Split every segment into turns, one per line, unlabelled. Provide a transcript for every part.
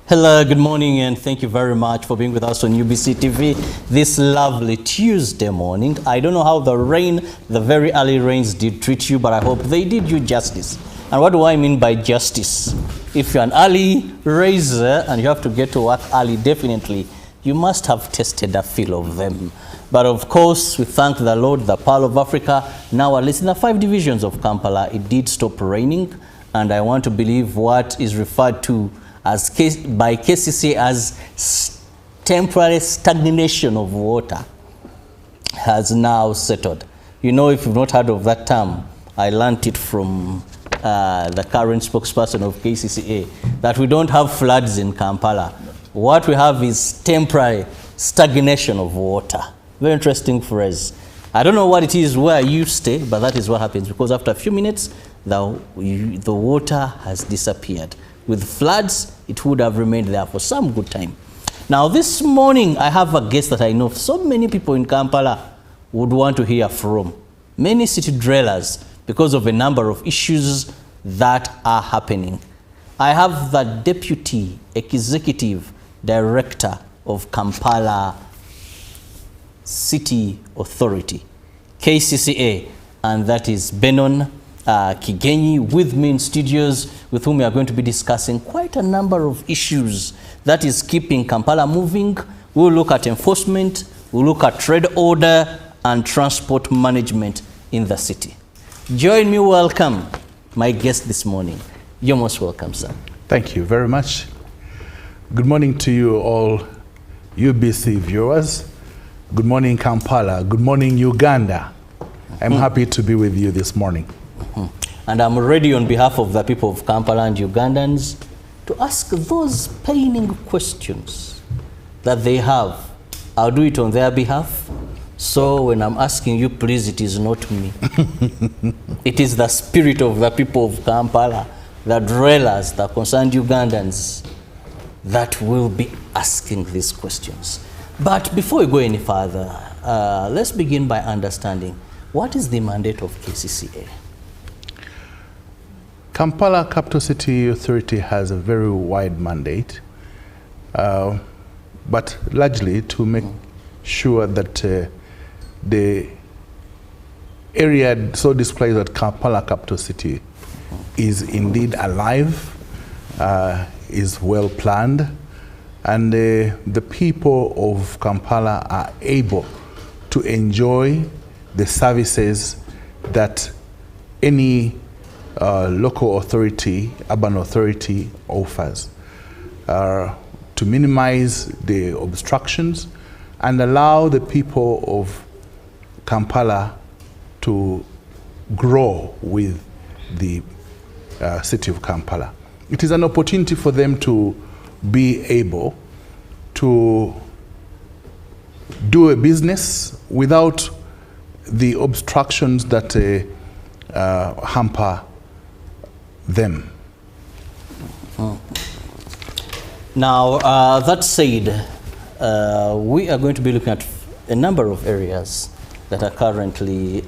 Hello, good morning, and thank you very much for being with us on UBC TV this lovely Tuesday morning. I don't know how the very early rains did treat you, but I hope they did you justice. And what do I mean by justice? If you're an early riser and you have to get to work early, definitely, you must have tasted a feel of them. But of course, we thank the Lord, the Pearl of Africa. Now, at least in the 5 divisions of Kampala, it did stop raining, and I want to believe what is referred to as by KCCA as temporary stagnation of water has now settled. You know, if you've not heard of that term, I learned it from the current spokesperson of KCCA, that we don't have floods in Kampala. What we have is temporary stagnation of water. Very interesting phrase. I don't know what it is where you stay, but that is what happens, because after a few minutes, the water has disappeared. With floods, it would have remained there for some good time. Now, this morning, I have a guest that I know so many people in Kampala would want to hear from. Many city dwellers, because of a number of issues that are happening. I have the Deputy Executive Director of Kampala City Authority, KCCA, and that is Benon Kigenyi, with me in studios, with whom we are going to be discussing quite a number of issues that is keeping Kampala moving. We'll look at enforcement, we'll look at trade order and transport management in the city. Join me, welcome my guest this morning. You're most welcome, sir.
Thank you very much. Good morning to you all UBC viewers. Good morning, Kampala. Good morning, Uganda. I'm happy to be with you this morning.
And I'm ready on behalf of the people of Kampala and Ugandans to ask those paining questions that they have. I'll do it on their behalf. So when I'm asking you, please, it is not me. It is the spirit of the people of Kampala, the dwellers, the concerned Ugandans, that will be asking these questions. But before we go any further, let's begin by understanding what is the mandate of KCCA?
Kampala Capital City Authority has a very wide mandate, but largely to make sure that the area so displayed at Kampala Capital City is indeed alive, is well planned, and the people of Kampala are able to enjoy the services that any local authority, urban authority offers, to minimize the obstructions and allow the people of Kampala to grow with the city of Kampala. It is an opportunity for them to be able to do a business without the obstructions that hamper them.
Now, that said, we are going to be looking at a number of areas that are currently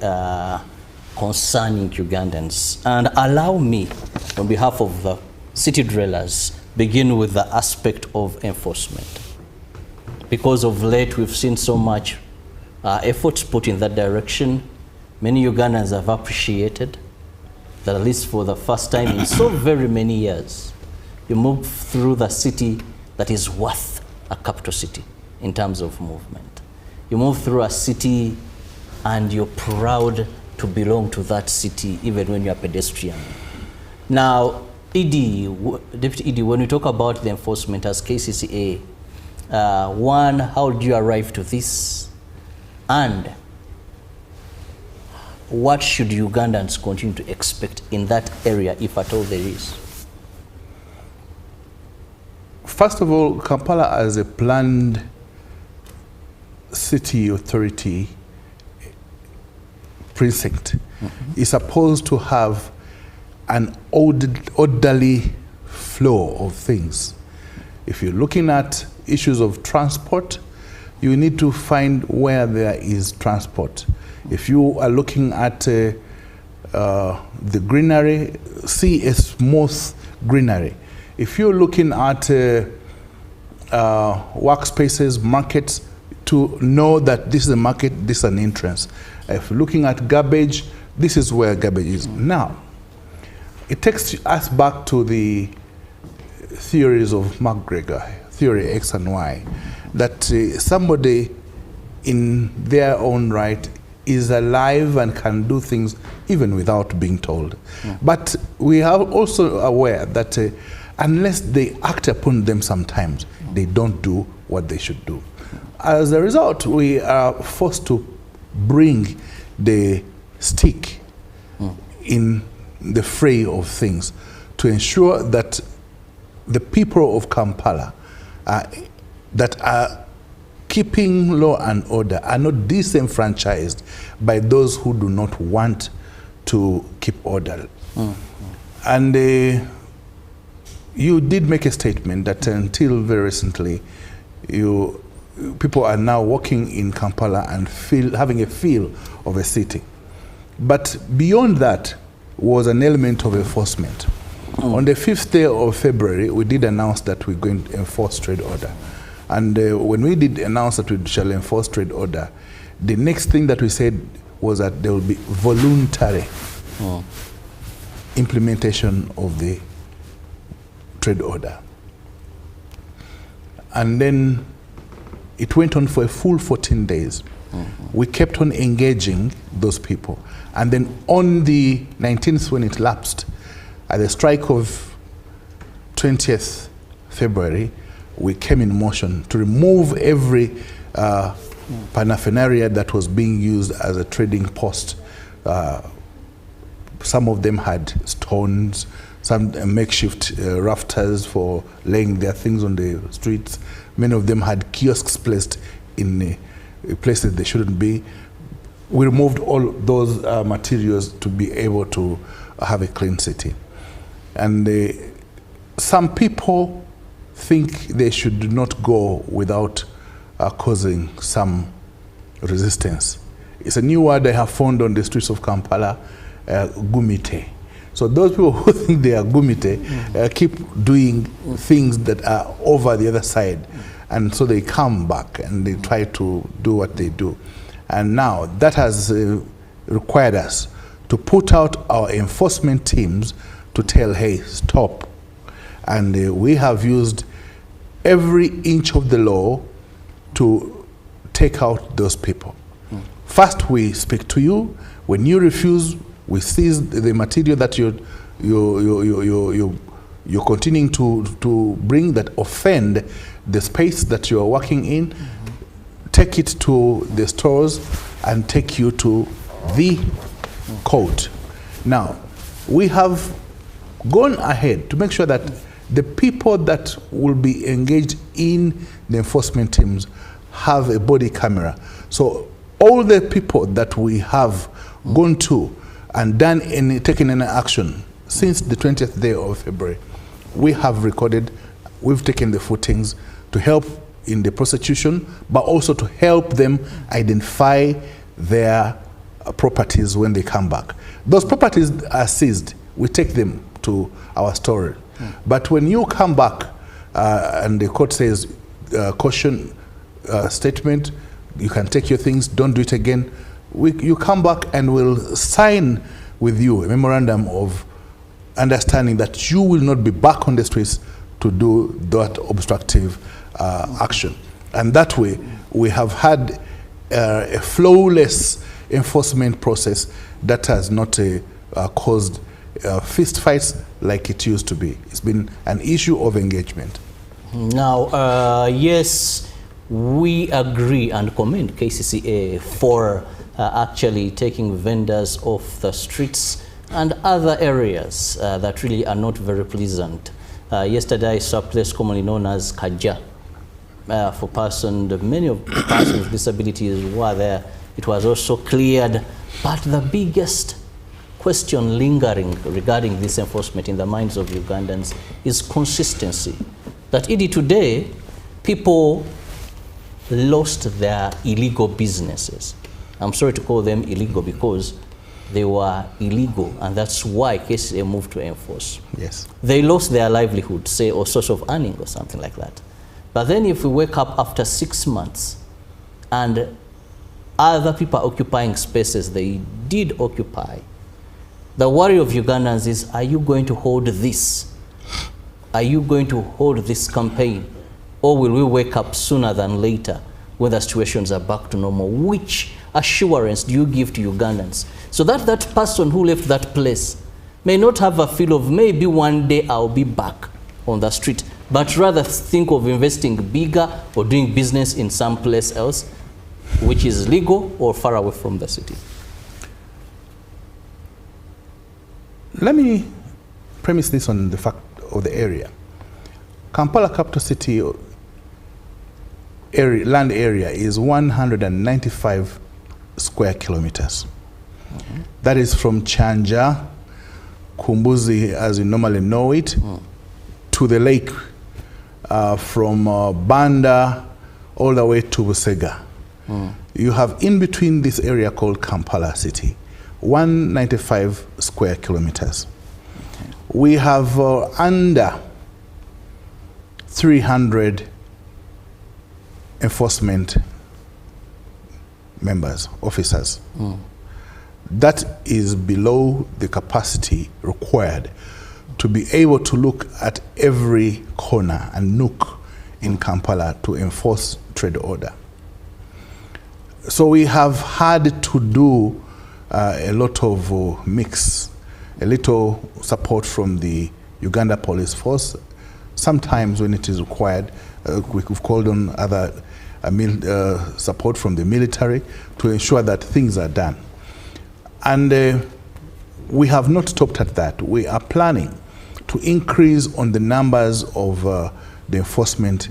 concerning Ugandans. And allow me, on behalf of the city dwellers, begin with the aspect of enforcement. Because of late, we've seen so much efforts put in that direction. Many Ugandans have appreciated that, at least for the first time in so very many years, you move through the city that is worth a capital city in terms of movement. You move through a city and you're proud to belong to that city, even when you're a pedestrian. Now, Deputy ED, when we talk about the enforcement as KCCA, one, how did you arrive to this? And what should Ugandans continue to expect in that area, if at all there is?
First of all, Kampala as a planned city authority precinct is supposed to have an orderly flow of things. If you're looking at issues of transport, you need to find where there is transport. If you are looking at the greenery, see a smooth greenery. If you're looking at workspaces, markets, to know that this is a market, this is an entrance. If looking at garbage, this is where garbage is. Now, it takes us back to the theories of McGregor, theory X and Y, that somebody in their own right is alive and can do things even without being told. But we are also aware that unless they act upon them sometimes, they don't do what they should do. As a result, we are forced to bring the stick in the fray of things to ensure that the people of Kampala that are keeping law and order are not disenfranchised by those who do not want to keep order. And you did make a statement that until very recently, people are now walking in Kampala and having a feel of a city. But beyond that was an element of enforcement. On the 5th day of February, we did announce that we're going to enforce trade order. And when we did announce that we shall enforce trade order, the next thing that we said was that there will be voluntary implementation of the trade order. And then it went on for a full 14 days. We kept on engaging those people. And then on the 19th, when it lapsed, at the strike of 20th February, we came in motion to remove every paraphernalia that was being used as a trading post. Some of them had stones, some makeshift rafters for laying their things on the streets. Many of them had kiosks placed in places they shouldn't be. We removed all those materials to be able to have a clean city. And some people think they should not go without causing some resistance. It's a new word I have found on the streets of Kampala, gumite. So those people who think they are gumite keep doing things that are over the other side. And so they come back and they try to do what they do. And now that has required us to put out our enforcement teams to tell, hey, stop. And we have used every inch of the law to take out those people. First, we speak to you. When you refuse, we seize the material that you're continuing to bring that offend the space that you are working in, take it to the stores and take you to the court. Now, we have gone ahead to make sure that the people that will be engaged in the enforcement teams have a body camera. So all the people that we have gone to and taken any action since the 20th day of February, we have recorded, we've taken the footings to help in the prosecution, but also to help them identify their properties when they come back. Those properties are seized. We take them to our storage. But when you come back and the court says caution statement, you can take your things, don't do it again, you come back and we'll sign with you a memorandum of understanding that you will not be back on the streets to do that obstructive action. And that way, we have had a flawless enforcement process that has not caused fist fights like it used to be. It's been an issue of engagement.
Now, yes, we agree and commend KCCA for actually taking vendors off the streets and other areas that really are not very pleasant. Yesterday I saw a place commonly known as Kaja for many of persons with disabilities were there. It was also cleared, but the biggest question lingering regarding this enforcement in the minds of Ugandans is consistency. That indeed today, people lost their illegal businesses. I'm sorry to call them illegal because they were illegal, and that's why KCCA moved to enforce.
Yes.
They lost their livelihood, say, or source of earning or something like that. But then if we wake up after 6 months and other people occupying spaces they did occupy, the worry of Ugandans is, are you going to hold this? Are you going to hold this campaign? Or will we wake up sooner than later when the situations are back to normal? Which assurance do you give to Ugandans so that that person who left that place may not have a feel of maybe one day I'll be back on the street, but rather think of investing bigger or doing business in some place else which is legal or far away from the city?
Let me premise this on the fact of the area. Kampala capital city land area is 195 square kilometers. That is from Chanja, Kumbuzi as you normally know it, to the lake, from Banda all the way to Busega. You have in between this area called Kampala city, 195 square kilometers. We have under 300 enforcement members, officers. That is below the capacity required to be able to look at every corner and nook in Kampala to enforce trade order. So we have had to do a lot of mix, a little support from the Uganda police force. Sometimes when it is required, we've called on other support from the military to ensure that things are done. And we have not stopped at that. We are planning to increase on the numbers of the enforcement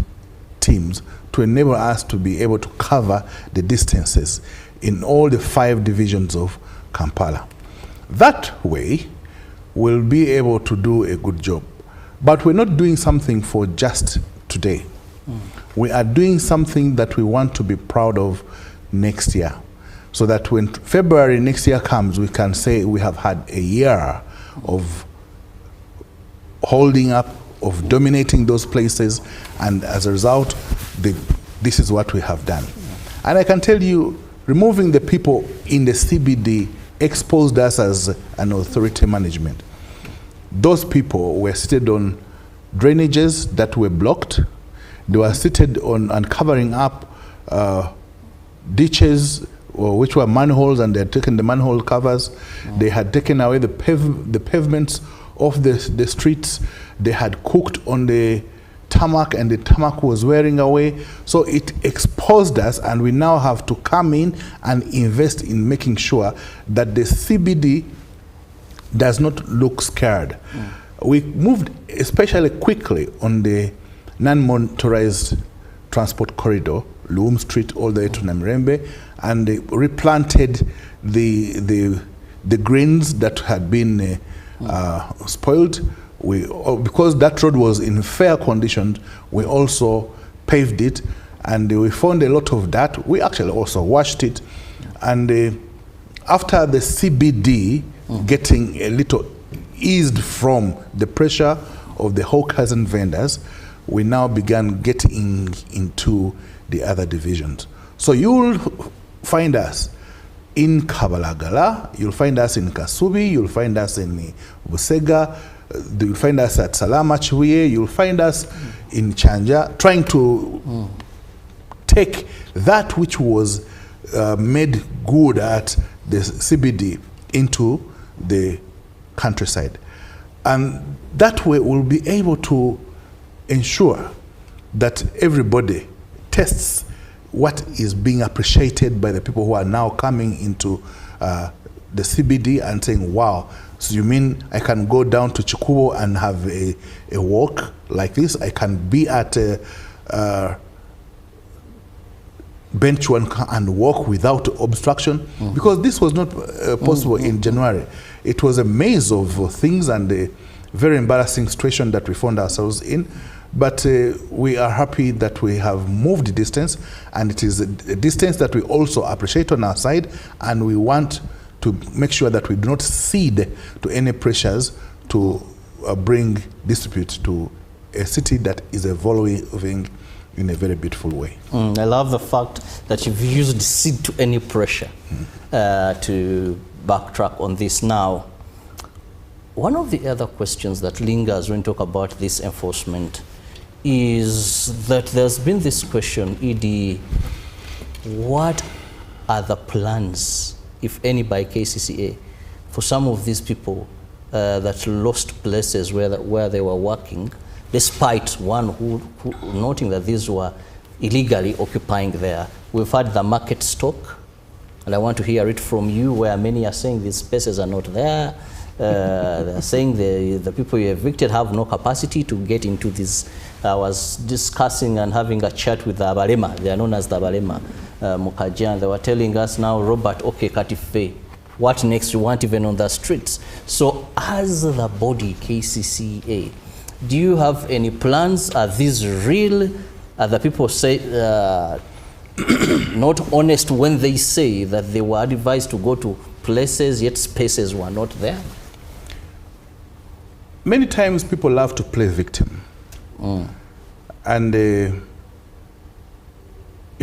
teams to enable us to be able to cover the distances in all the 5 divisions of Kampala. That way, we'll be able to do a good job. But we're not doing something for just today. We are doing something that we want to be proud of next year, so that when February next year comes, we can say we have had a year of holding up, of dominating those places, and as a result, this is what we have done. And I can tell you, removing the people in the CBD exposed us as an authority management. Those people were seated on drainages that were blocked. They were seated on and covering up ditches which were manholes, and they had taken the manhole covers. They had taken away the pavements of the streets. They had cooked on the tarmac, and the tarmac was wearing away. So it exposed us, and we now have to come in and invest in making sure that the CBD does not look scared. We moved especially quickly on the non-motorized transport corridor, Loom Street all the way to Namirembe, and they replanted the greens that had been spoiled. Because that road was in fair condition, we also paved it, and we found a lot of that. We actually also washed it, and after the CBD getting a little eased from the pressure of the hawkers and vendors, we now began getting into the other divisions. So you'll find us in Kabalagala, you'll find us in Kasubi, you'll find us in Busega, you'll find us at Salama Chibuye, you'll find us in Chanja, trying to take that which was made good at the CBD into the countryside. And that way we'll be able to ensure that everybody tests what is being appreciated by the people who are now coming into the CBD and saying, wow, so you mean I can go down to Chikubo and have a walk like this? I can be at bench one and walk without obstruction? Because this was not possible in January. It was a maze of things and a very embarrassing situation that we found ourselves in. But we are happy that we have moved the distance, and it is a distance that we also appreciate on our side, and we want to make sure that we do not cede to any pressures to bring dispute to a city that is evolving in a very beautiful way.
I love the fact that you've used seed to any pressure to backtrack on this. Now, one of the other questions that lingers when we talk about this enforcement is that there's been this question, ED, what are the plans, if any, by KCCA for some of these people that lost places where they were working, despite one who noting that these were illegally occupying there? We've had the market stock, and I want to hear it from you, where many are saying these spaces are not there. They're saying the people you evicted have no capacity to get into this. I was discussing and having a chat with the Abalema, they are known as the Abalema, Mukajan. They were telling us now, Robert, okay, Katife, what next? You weren't even on the streets. So as the body, KCCA, do you have any plans? Are these real? Are the people say not honest when they say that they were advised to go to places, yet spaces were not there?
Many times people love to play victim. And it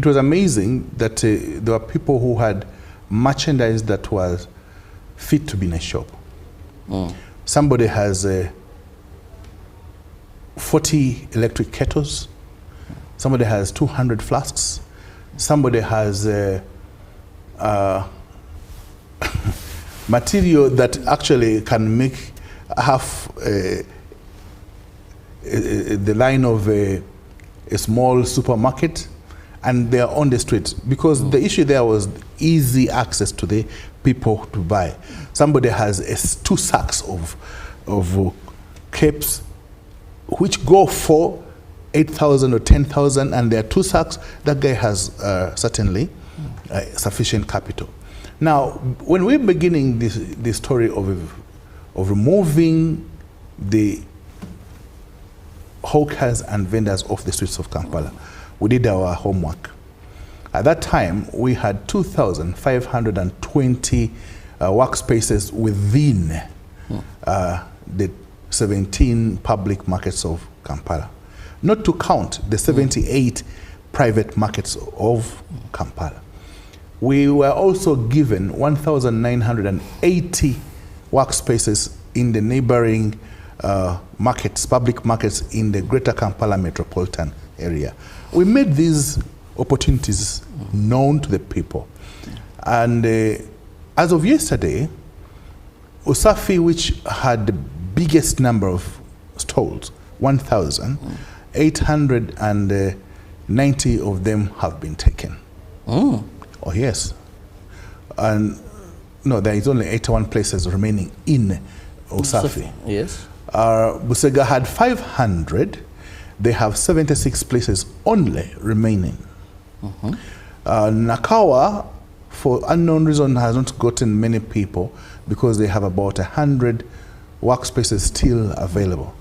was amazing that there were people who had merchandise that was fit to be in a shop. Somebody has 40 electric kettles. Somebody has 200 flasks. Somebody has material that actually can make half the line of a small supermarket, and they are on the street because the issue there was easy access to the people to buy. Somebody has 2 sacks of capes which go for 8,000 or 10,000, and there are 2 sacks. That guy has certainly sufficient capital. Now, when we're beginning this story of removing the hawkers and vendors off the streets of Kampala, we did our homework. At that time, we had 2,520 workspaces within the 17 public markets of Kampala, not to count the 78 private markets of Kampala. We were also given 1,980 workspaces in the neighboring markets, public markets in the greater Kampala metropolitan area. We made these opportunities known to the people. And as of yesterday, Usafi, which had the biggest number of stalls, 1,890 of them have been taken. Oh yes. And no, there is only 81 places remaining in Usafi.
Yes.
Busega had 500. They have 76 places only remaining. Nakawa, for unknown reason, has not gotten many people because they have about 100 workspaces still available.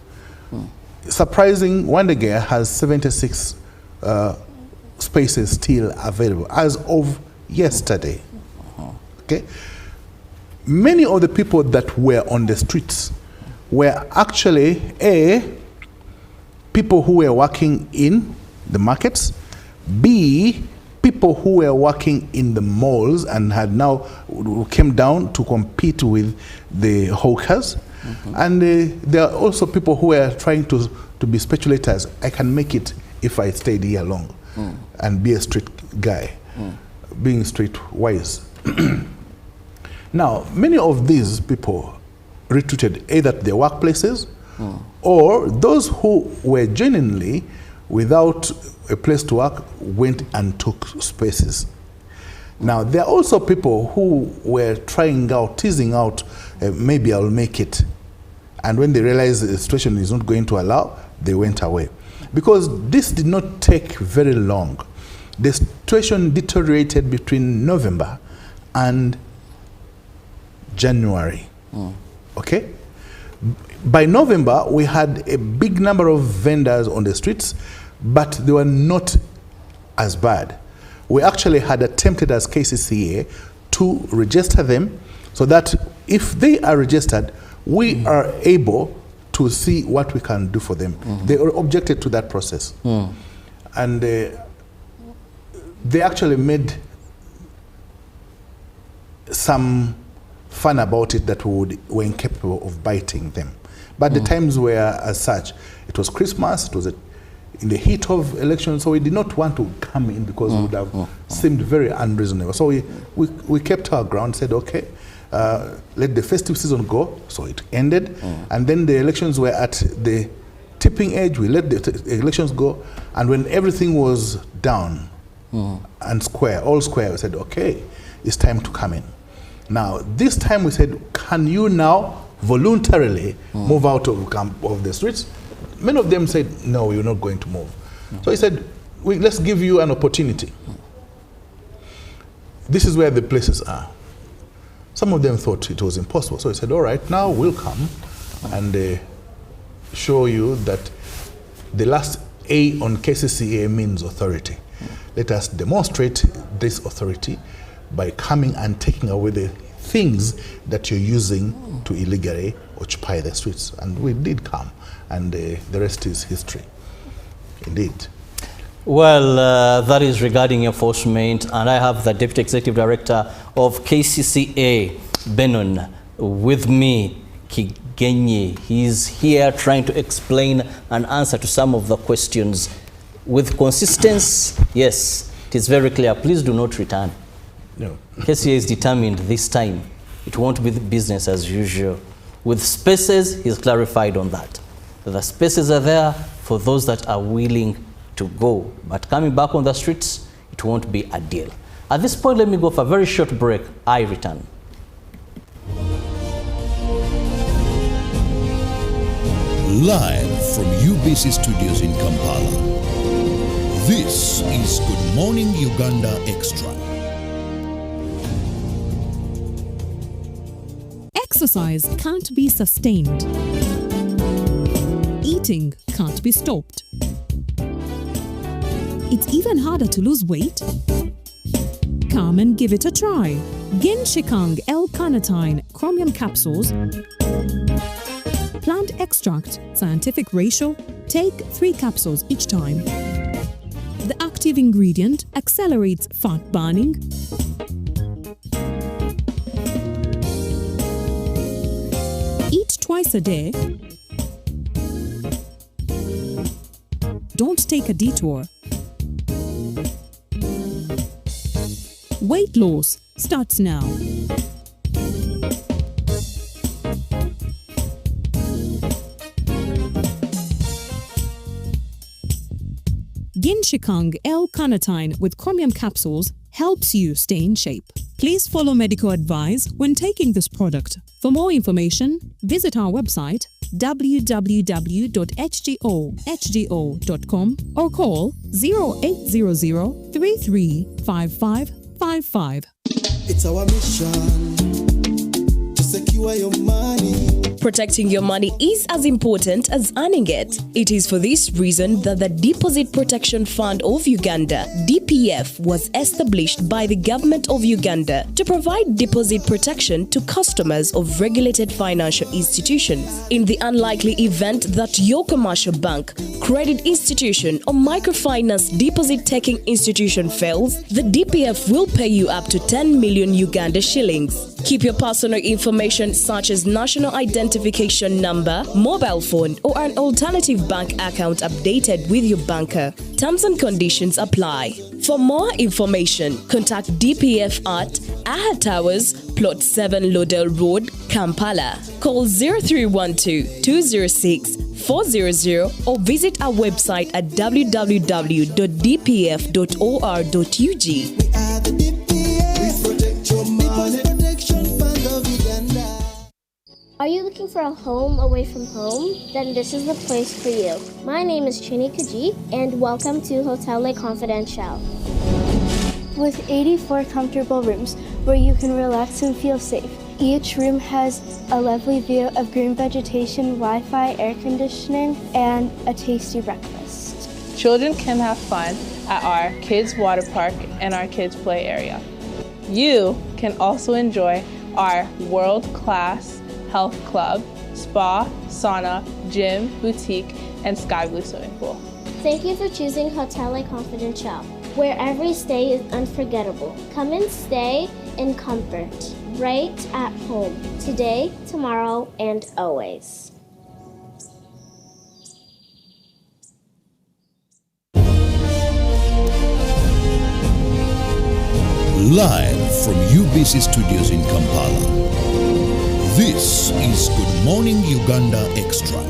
Surprising, Wandagea has 76 spaces still available as of yesterday. Okay. Many of the people that were on the streets were actually people who were working in the markets, B, people who were working in the malls and had now came down to compete with the hawkers. And there are also people who were trying to be speculators. I can make it if I stayed here long and be a street guy, being street wise. Now, many of these people retreated either to their workplaces or those who were genuinely without a place to work went and took spaces. Now, there are also people who were teasing out, maybe I'll make it. And when they realized the situation is not going to allow, they went away. Because this did not take very long. The situation deteriorated between November and January. Okay? By November, we had a big number of vendors on the streets, but they were not as bad. We actually had attempted as KCCA to register them so that if they are registered, we are able to see what we can do for them. They objected to that process. And they actually made some fun about it that we were incapable of biting them. But the times were as such. It was Christmas, it was in the heat of elections, so we did not want to come in because it would have seemed very unreasonable. So we kept our ground, said, okay, let the festive season go. So it ended. And then the elections were at the tipping edge. We let the elections go. And when everything was down and square, all square, we said, okay, it's time to come in. Now, this time we said, can you now voluntarily move out of the streets? Many of them said, no, you're not going to move. So he said, let's give you an opportunity. This is where the places are. Some of them thought it was impossible. So he said, all right, now we'll come and show you that the last A on KCCA means authority. Let us demonstrate this authority by coming and taking away the things that you're using to illegally occupy the streets. And we did come, and the rest is history. Indeed.
Well, that is regarding enforcement, and I have the Deputy Executive Director of KCCA, Benon, with me, Kigenyi. He's here trying to explain and answer to some of the questions. With consistency, yes, it is very clear. Please do not return.
No.
KCA is determined this time. It won't be business as usual. With spaces, he's clarified on that. The spaces are there for those that are willing to go. But coming back on the streets, it won't be a deal. At this point, let me go for a very short break. I return.
Live from UBC Studios in Kampala, this is Good Morning Uganda Extra.
Exercise can't be sustained. Eating can't be stopped. It's even harder to lose weight. Come and give it a try. Genshikang L-carnitine chromium capsules, plant extract, scientific ratio, take 3 capsules each time. The active ingredient accelerates fat burning, eat twice a day, don't take a detour. Weight loss starts now. Genshikang L-carnitine with chromium capsules helps you stay in shape. Please follow medical advice when taking this product. For more information, visit our website www.hgo.com or call 0800 335555.
It's our mission to secure your money.
Protecting your money is as important as earning it. It is for this reason that the Deposit Protection Fund of Uganda, DPF, was established by the government of Uganda to provide deposit protection to customers of regulated financial institutions. In the unlikely event that your commercial bank, credit institution, or microfinance deposit-taking institution fails, the DPF will pay you up to 10 million Uganda shillings. Keep your personal information such as national identification number, mobile phone, or an alternative bank account updated with your banker. Terms and conditions apply. For more information, contact DPF at Aha Towers, Plot 7 Lodell Road, Kampala. Call 0312 206 400 or visit our website at www.dpf.or.ug.
We are the DPF. We protect your money. Protection Fund of Uganda.
Are you looking for a home away from home? Then this is the place for you. My name is Chini Kaji, and welcome to Hotel Le Confidential.
With 84 comfortable rooms where you can relax and feel safe. Each room has a lovely view of green vegetation, Wi-Fi, air conditioning, and a tasty breakfast.
Children can have fun at our kids' water park and our kids' play area. You can also enjoy our world-class health club, spa, sauna, gym, boutique, and sky blue swimming pool.
Thank you for choosing Hotel Confidential, where every stay is unforgettable. Come and stay in comfort, right at home, today, tomorrow, and always.
Live from UBC Studios in Kampala, this is Good Morning Uganda Extra.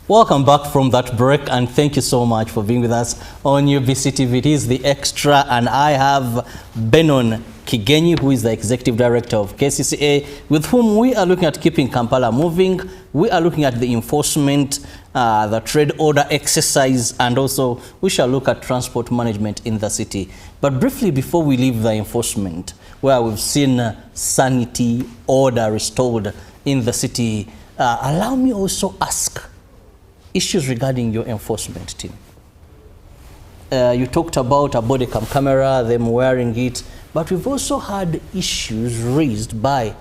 Welcome back from that break, and thank you so much for being with us on UBC TV. It is the Extra, and I have Benon Kigenyi, who is the Executive Director of KCCA, with whom we are looking at keeping Kampala moving. We are looking at the enforcement, the trade order exercise, and also we shall look at transport management in the city. But briefly, before we leave the enforcement, where we've seen sanity, order restored in the city, allow me also ask issues regarding your enforcement team. You talked about a body cam camera, them wearing it, but we've also had issues raised by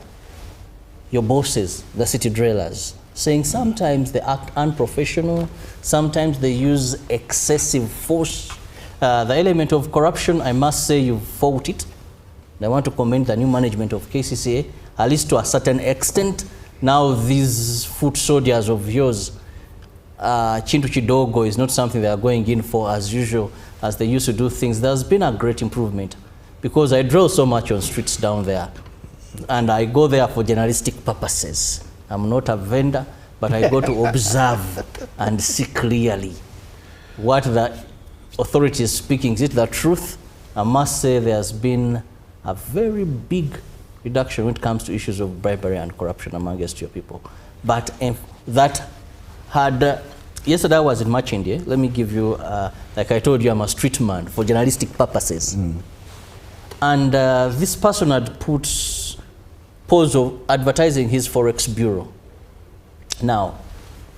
your bosses, the city drillers, saying sometimes they act unprofessional, sometimes they use excessive force. The element of corruption, I must say you've fought it. I want to commend the new management of KCCA, at least to a certain extent. Now these foot soldiers of yours, Chintu Chidogo is not something they are going in for as usual, as they used to do things. There's been a great improvement because I draw so much on streets down there, and I go there for journalistic purposes. I'm not a vendor, but I go to observe and see clearly what the authority is speaking. Is it the truth? I must say there's been a very big reduction when it comes to issues of bribery and corruption amongst your people. But that had, yesterday I was in Machindi. Let me give you, like I told you, I'm a street man for journalistic purposes. And this person had put pause of advertising his Forex bureau. Now,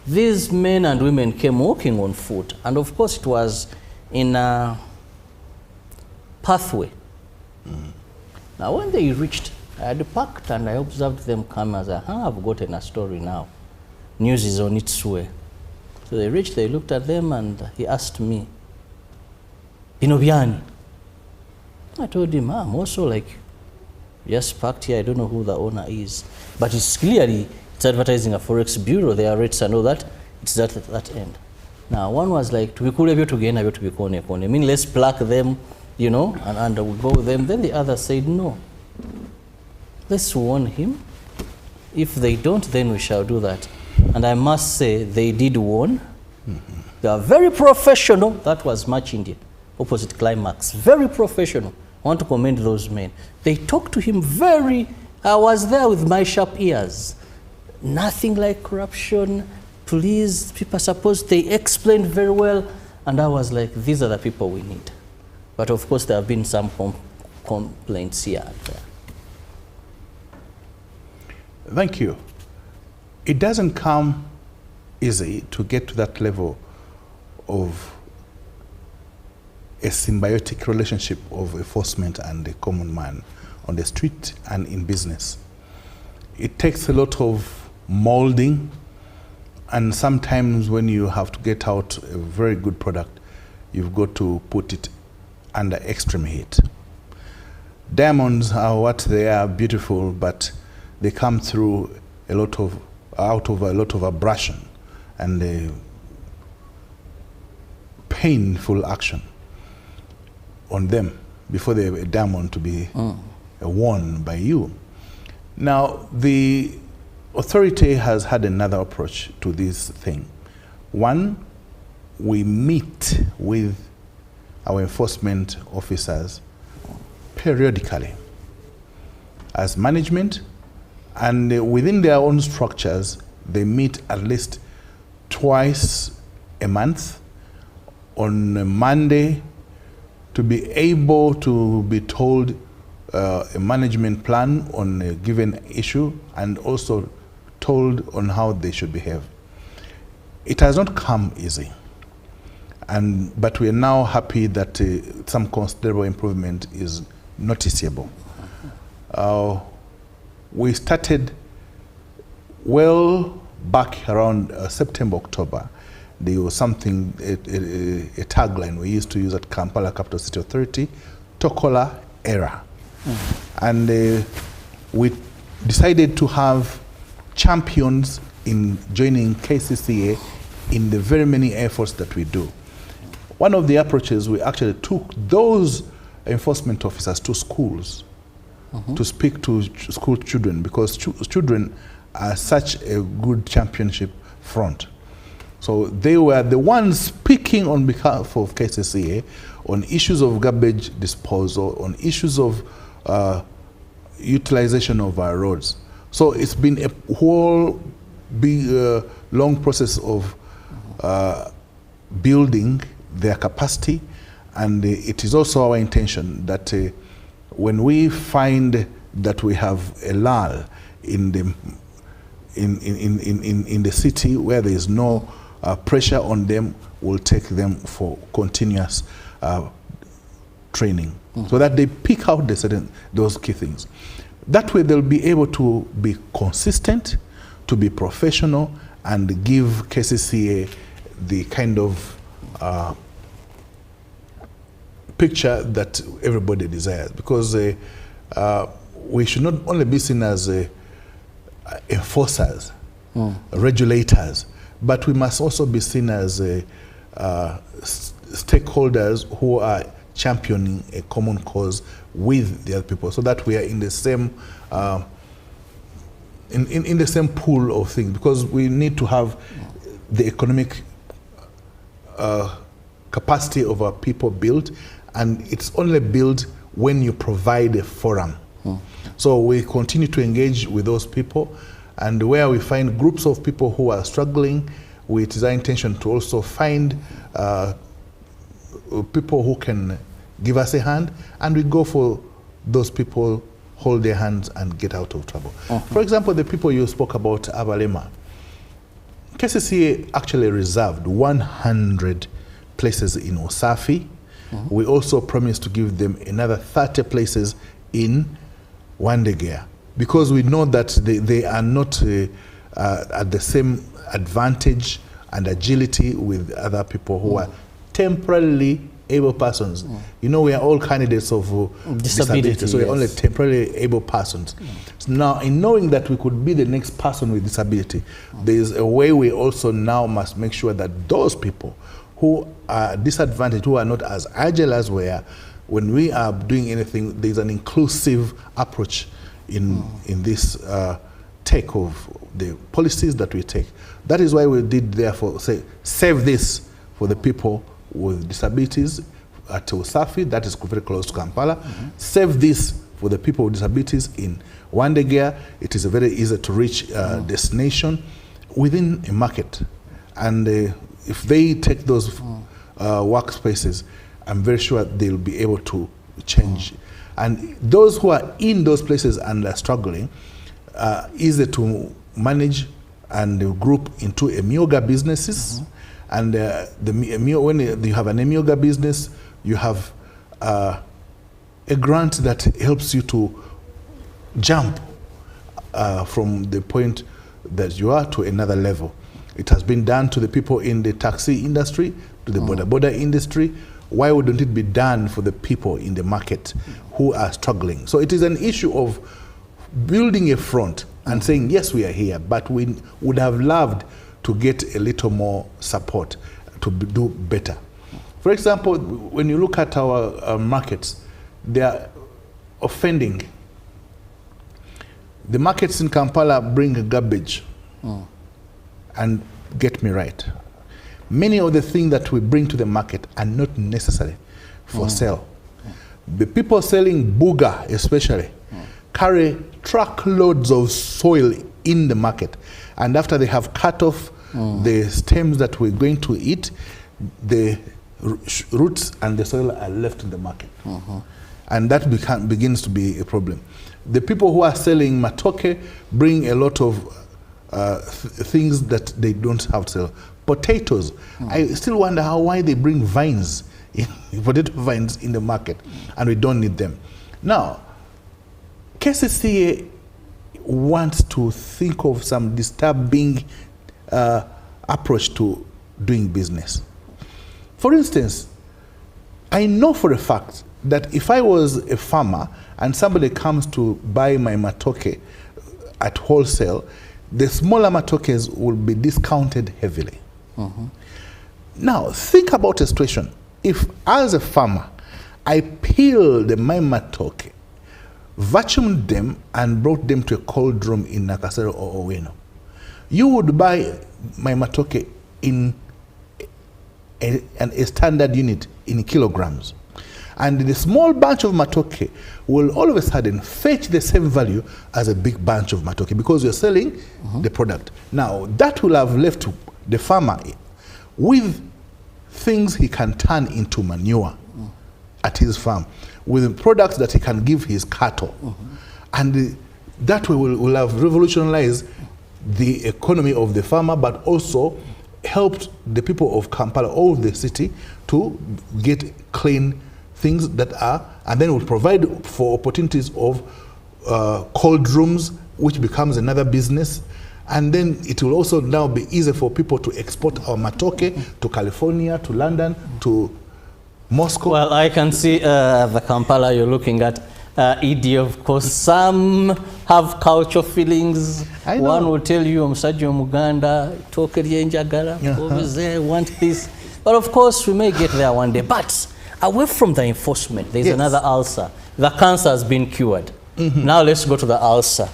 these men and women came walking on foot, and of course it was in a pathway. Now when they reached, I had parked and I observed them come as I've gotten a story now. News is on its way. So they reached, they looked at them, and he asked me, Binobiani. I told him, I'm also like, just parked here, I don't know who the owner is. But it's clearly, it's advertising a Forex bureau, their rates and all that, it's at that end. Now one was like, I mean, let's pluck them, you know, and we'll go with them. Then the other said, no, let's warn him. If they don't, then we shall do that. And I must say, they did warn. They are very professional. That was March India, opposite Climax. Very professional. I want to commend those men. They talked to him I was there with my sharp ears. Nothing like corruption, please, people supposed, they explained very well. And I was like, these are the people we need. But of course, there have been some complaints here and there.
Thank you. It doesn't come easy to get to that level of a symbiotic relationship of enforcement and the common man on the street and in business. It takes a lot of molding, and sometimes when you have to get out a very good product, you've got to put it under extreme heat. Diamonds are what they are, beautiful, but they come through out of a lot of abrasion and painful action on them before they are a diamond to be worn by you. Now, the authority has had another approach to this thing. One, we meet with our enforcement officers periodically as management, and within their own structures, they meet at least twice a month on a Monday to be able to be told a management plan on a given issue and also told on how they should behave. It has not come easy, but we are now happy that some considerable improvement is noticeable. we started well back around September, October. There was something, a tagline we used to use at Kampala Capital City Authority, Tokola Era. And we decided to have champions in joining KCCA in the very many efforts that we do. One of the approaches, we actually took those enforcement officers to schools to speak to school children, because children are such a good championship front. So they were the ones speaking on behalf of KCCA on issues of garbage disposal, on issues of utilization of our roads. So it's been a whole big, long process of building their capacity, and it is also our intention that when we find that we have a lull in the in the city where there is no pressure on them, we'll take them for continuous training, so that they pick out those key things. That way they'll be able to be consistent, to be professional, and give KCCA the kind of picture that everybody desires. Because we should not only be seen as enforcers, regulators, but we must also be seen as stakeholders who are championing a common cause with the other people, so that we are in the same in the same pool of things, because we need to have the economic capacity of our people built, and it's only built when you provide a forum. So we continue to engage with those people, and where we find groups of people who are struggling, it is our intention to also find people who can give us a hand, and we go for those people, hold their hands and get out of trouble. For example, the people you spoke about, Abalema, KCCA actually reserved 100 places in Osafi. We also promised to give them another 30 places in Wandegea, because we know that they are not at the same advantage and agility with other people who are temporarily able persons. You know, we are all candidates of disability, so we're only temporarily able persons. So now, in knowing that we could be the next person with disability, there is a way we also now must make sure that those people who are disadvantaged, who are not as agile as we are, when we are doing anything, there's an inclusive approach in this take of the policies that we take. That is why we did, therefore, say, save this for the people with disabilities at Usafi, that is very close to Kampala. Save this for the people with disabilities in Wandegea. It is a very easy to reach destination within a market. And if they take those workspaces, I'm very sure they'll be able to change. And those who are in those places and are struggling, easy to manage and group into Emioga businesses. And when you have an Emioga business, you have a grant that helps you to jump from the point that you are to another level. It has been done to the people in the taxi industry, to the border industry. Why wouldn't it be done for the people in the market who are struggling? So it is an issue of building a front and saying, yes, we are here, but we would have loved to get a little more support to do better. For example, when you look at our markets, they are offending. The markets in Kampala bring garbage. And get me right, many of the things that we bring to the market are not necessary for sale. The people selling booger especially carry truckloads of soil in the market, and after they have cut off the stems that we're going to eat, the roots and the soil are left in the market. And that begins to be a problem. The people who are selling matoke bring a lot of things that they don't have to sell. Potatoes. I still wonder why they bring vines, potato vines in the market, and we don't need them. Now, KCCA wants to think of some disturbing approach to doing business. For instance, I know for a fact that if I was a farmer and somebody comes to buy my matoke at wholesale, the smaller matokes will be discounted heavily. Now, think about a situation. If, as a farmer, I peeled my matoke, vacuumed them, and brought them to a cold room in Nakasero or Oweno, you would buy my matoke in a standard unit in kilograms. And the small bunch of matoke will all of a sudden fetch the same value as a big bunch of matoke because you're selling the product. Now, that will have left the farmer with things he can turn into manure at his farm, with products that he can give his cattle. And that will have revolutionized the economy of the farmer, but also helped the people of Kampala, all the city, to get clean things that are, and then will provide for opportunities of cold rooms, which becomes another business. And then it will also now be easier for people to export our matoke to California, to London, to Moscow.
Well, I can see the Kampala you're looking at. Idi, of course, some have cultural feelings. One will tell you, Omusajja Omuganda, toke lyenjagala, over want this. But of course, we may get there one day. But away from the enforcement, there's another ulcer. The cancer has been cured. Now let's go to the ulcer.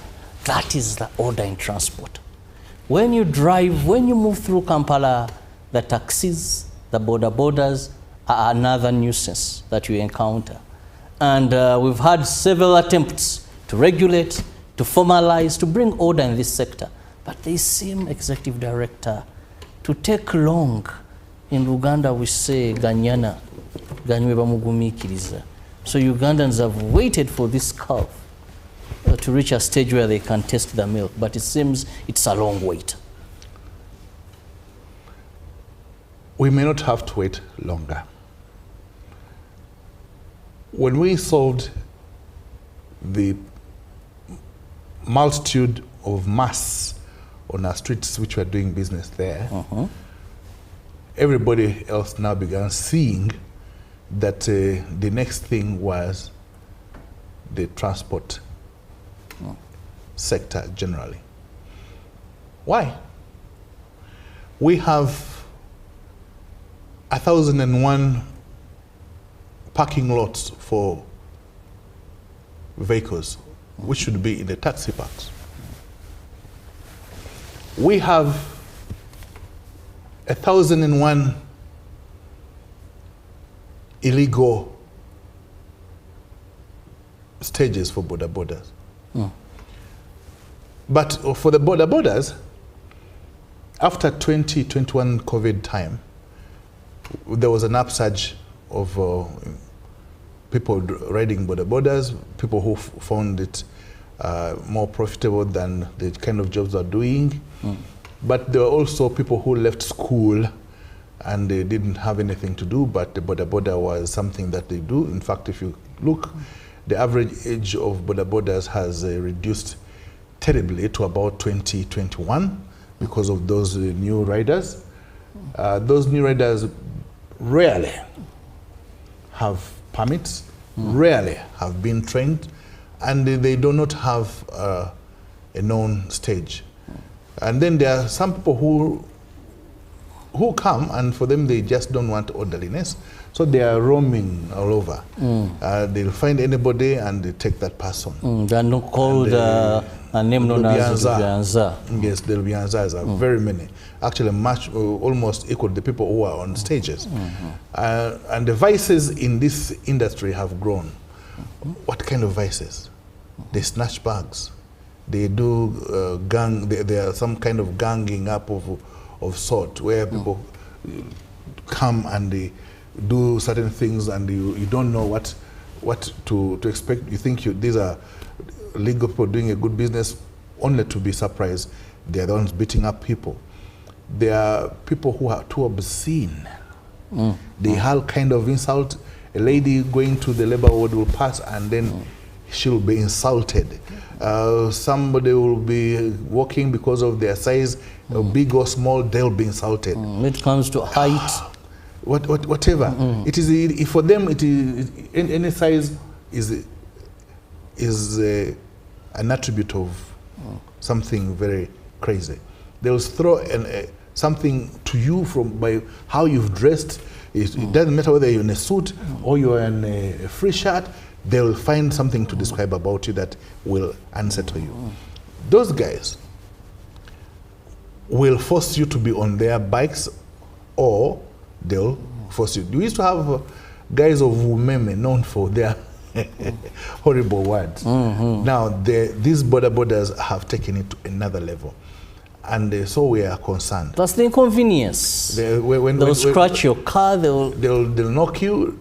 That is the order in transport. When you drive, when you move through Kampala, the taxis, the borders are another nuisance that you encounter. And we've had several attempts to regulate, to formalize, to bring order in this sector. But they seem, Executive Director, to take long. In Uganda, we say, Ganyana, Ganywe bamugumikiriza. So Ugandans have waited for this calf to reach a stage where they can taste the milk. But it seems it's a long wait.
We may not have to wait longer. When we solved the multitude of mass on our streets which were doing business there, everybody else now began seeing that the next thing was the transport sector generally. Why? We have 1,001 parking lots for vehicles, which should be in the taxi parks. We have 1,001 illegal stages for borders. But for the borders, after 2021 COVID time, there was an upsurge of people riding borders, people who found it more profitable than the kind of jobs they're doing. But there were also people who left school and they didn't have anything to do, but the border was something that they do. In fact, if you look, the average age of borders has reduced terribly to about 2021 because of those new riders. Those new riders rarely have permits, rarely have been trained, and they do not have a known stage. And then there are some people who come, and for them they just don't want orderliness, so they are roaming all over. They'll find anybody and they take that person.
They are not called a name known as Lubianza.
Yes, the Lubianzas are very many. Actually, almost equal to the people who are on stages. And the vices in this industry have grown. What kind of vices? They snatch bags. They do there are some kind of ganging up of sort where people come and they do certain things and you don't know what to expect. You think these are legal people doing a good business, only to be surprised they're the ones beating up people. There are people who are too obscene. They have kind of insult. A lady going to the labor ward will pass and then she'll be insulted. Somebody will be walking because of their size, big or small, they'll be insulted.
When it comes to height,
whatever. It is for them. It is any size is an attribute of something very crazy. They'll throw something to you from by how you've dressed. It doesn't matter whether you're in a suit or you're in a free shirt. They'll find something to describe about you that will unsettle you. Those guys will force you to be on their bikes, or they'll force you. We used to have guys of Umeme known for their horrible words. Now, these borders have taken it to another level. And so we are concerned.
That's the inconvenience. They'll scratch your car.
They'll knock you.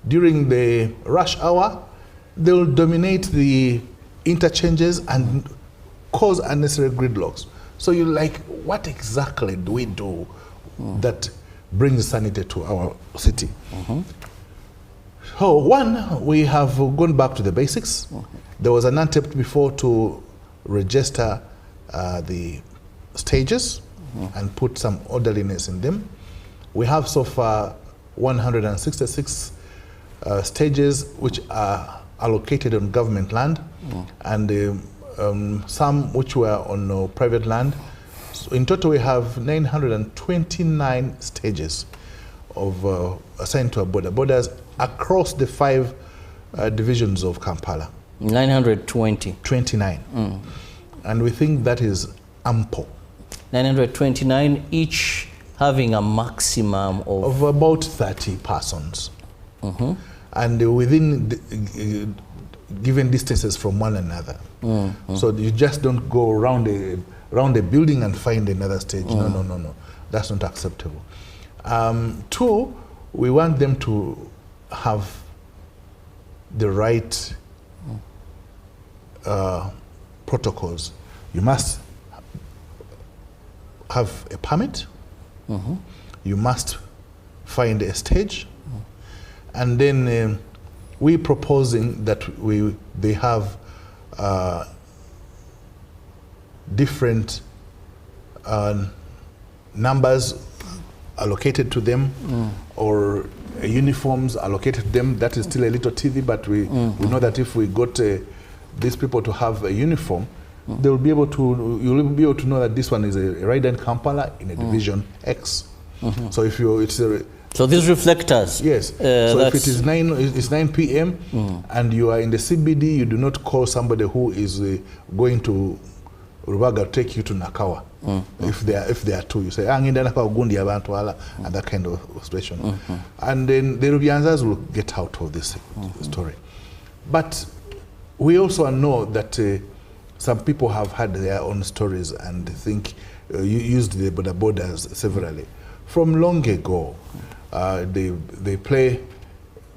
During the rush hour, they'll dominate the interchanges and cause unnecessary gridlocks. So you're like, what exactly do we do that brings sanity to our city? So one, we have gone back to the basics. There was an attempt before to register the stages and put some orderliness in them. We have so far 166 stages which are allocated on government land, and some which were on private land. So in total we have 929 stages of assigned to our borders across the 5 divisions of Kampala.
929.
And we think that is ample.
929, each having a maximum of
about 30 persons. And within given distances from one another. So you just don't go around a building and find another stage. No. That's not acceptable. 2, we want them to have the right protocols. You must have a permit. You must find a stage. And then we're proposing that they have different numbers allocated to them, or uniforms allocated to them. That is still a little teethy, but we know that if we got these people to have a uniform, they'll be able to. You'll be able to know that this one is a rider in Kampala in a division X. So if
so these reflectors.
Yes. So if it is 9 p.m. And you are in the CBD, you do not call somebody who is going to Rubaga take you to Nakawa. If there are 2, you say and that kind of situation. And then the Rubianzas will get out of this story. But we also know that some people have had their own stories and think used the borders severally. From long ago, they play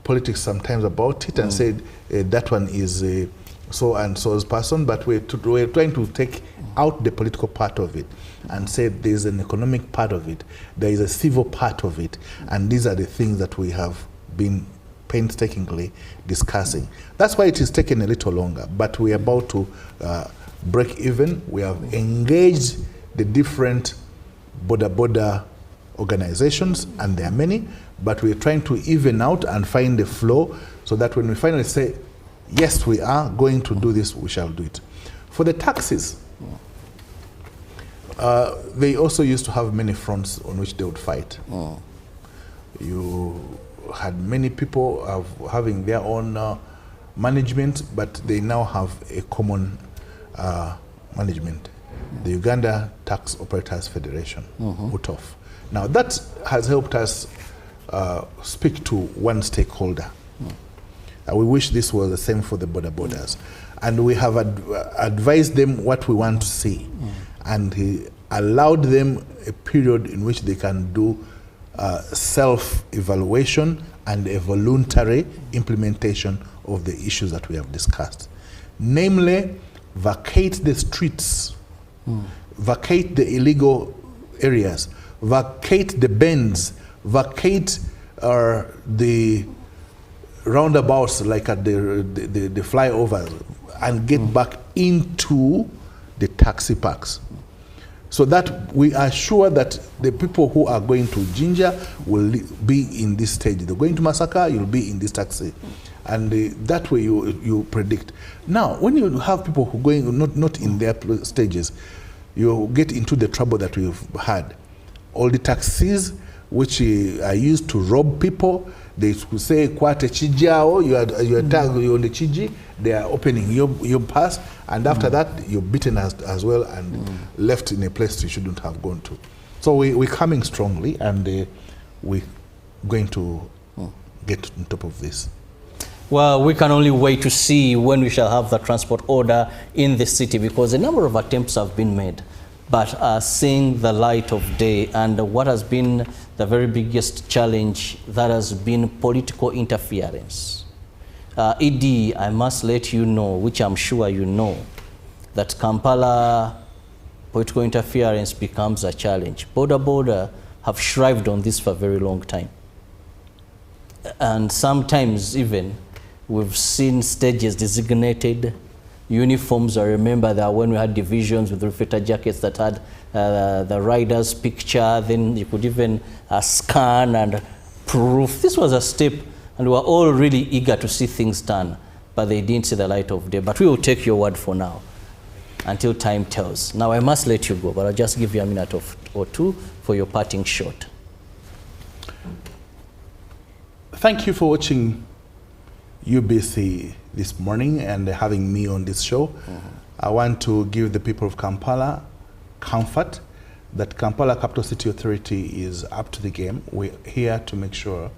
politics sometimes about it and said that one is so and so's person, but we're trying to take out the political part of it and say there's an economic part of it, there is a civil part of it, and these are the things that we have been painstakingly discussing. That's why it is taking a little longer, but we're about to break even. We have engaged the different border organizations, and there are many, but we're trying to even out and find the flow so that when we finally say, yes, we are going to do this, we shall do it. For the taxis, they also used to have many fronts on which they would fight. You had many people having their own management, but they now have a common management. The Uganda Tax Operators Federation, UTOF. Now that has helped us speak to one stakeholder. We wish this was the same for the borders. And we have advised them what we want to see. And he allowed them a period in which they can do self-evaluation and a voluntary implementation of the issues that we have discussed. Namely, vacate the streets, vacate the illegal areas, vacate the bends, vacate the roundabouts like at the flyovers and get back into the taxi parks. So that we are sure that the people who are going to Jinja will be in this stage. They're going to Masaka, you'll be in this taxi. And that way you predict. Now, when you have people who are going not in their stages, you get into the trouble that we've had. All the taxis which are used to rob people, they could say, Kwate Chijao, you're on the Chiji, they are opening your pass, and after that, you're beaten as well and left in a place you shouldn't have gone to. So we're coming strongly, and we're going to get on top of this.
Well, we can only wait to see when we shall have the transport order in the city, because a number of attempts have been made, but seeing the light of day, and what has been the very biggest challenge, that has been political interference. ED, I must let you know, which I'm sure you know, that Kampala political interference becomes a challenge. Border have shrived on this for a very long time. And sometimes even we've seen stages designated, uniforms. I remember that when we had divisions with reflector jackets that had the rider's picture, then you could even scan and proof. This was a step, and we were all really eager to see things done, but they didn't see the light of day. But we will take your word for now, until time tells. Now I must let you go, but I'll just give you a minute or two for your parting shot.
Thank you for watching UBC this morning and having me on this show. I want to give the people of Kampala comfort that Kampala Capital City Authority is up to the game. We're here to make sure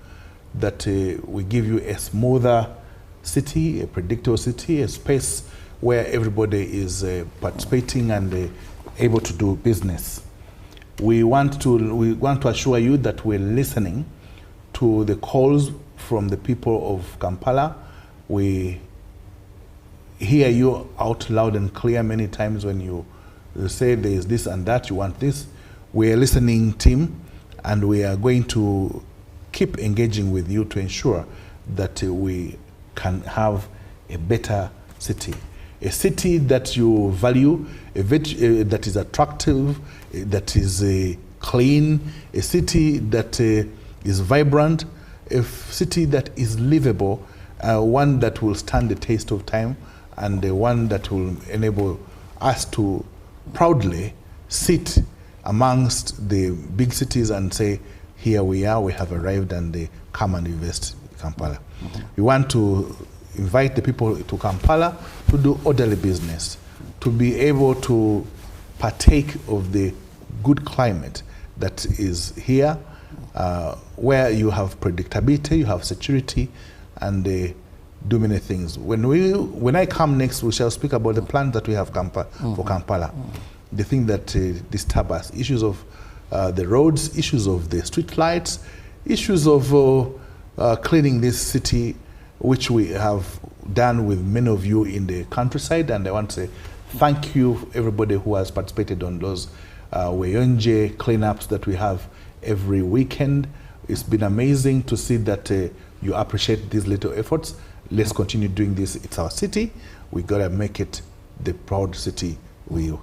that we give you a smoother city, a predictable city, a space where everybody is participating and able to do business. We want to assure you that we're listening to the calls from the people of Kampala. We hear you out loud and clear many times when you say there is this and that, you want this. We are a listening team, and we are going to keep engaging with you to ensure that we can have a better city. A city that you value, that is attractive, that is clean, a city that is vibrant, a city that is livable, one that will stand the test of time, and one that will enable us to proudly sit amongst the big cities and say, here we are, we have arrived, and they come and invest in Kampala. We want to invite the people to Kampala to do orderly business, to be able to partake of the good climate that is here, where you have predictability, you have security, and do many things. When I come next, we shall speak about the plans that we have for Kampala. The thing that disturb us, issues of the roads, issues of the street lights, issues of cleaning this city, which we have done with many of you in the countryside. And I want to say thank you, everybody who has participated on those Weyonje cleanups that we have every weekend. It's been amazing to see that you appreciate these little efforts. Let's continue doing this. It's our city. We gotta make it the proud city we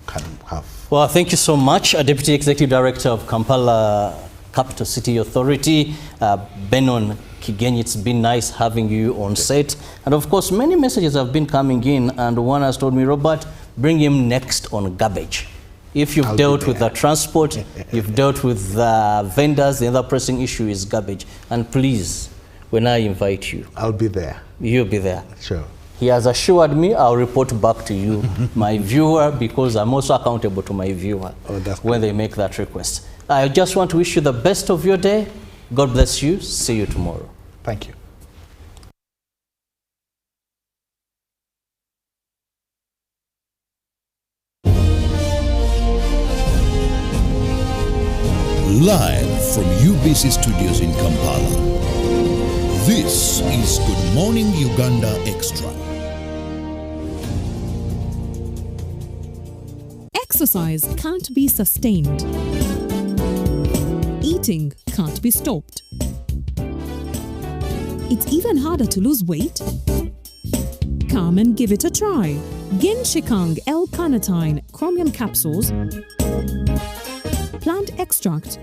can have.
Well, thank you so much, Deputy Executive Director of Kampala Capital City Authority, Benon Kigenyi. It's been nice having you on set. And of course, many messages have been coming in, and one has told me, Robert, bring him next on garbage. If you've dealt with the transport, you've dealt with the vendors, the other pressing issue is garbage. And please, when I invite you,
I'll be there.
You'll be there.
Sure.
He has assured me I'll report back to you, my viewer, because I'm also accountable to my viewer when they make that request. I just want to wish you the best of your day. God bless you. See you tomorrow.
Thank you.
Live from UBC Studios in Kampala, this is Good Morning Uganda Extra.
Exercise can't be sustained. Eating can't be stopped. It's even harder to lose weight? Come and give it a try. Ginshikang L-carnitine chromium capsules, plant extract,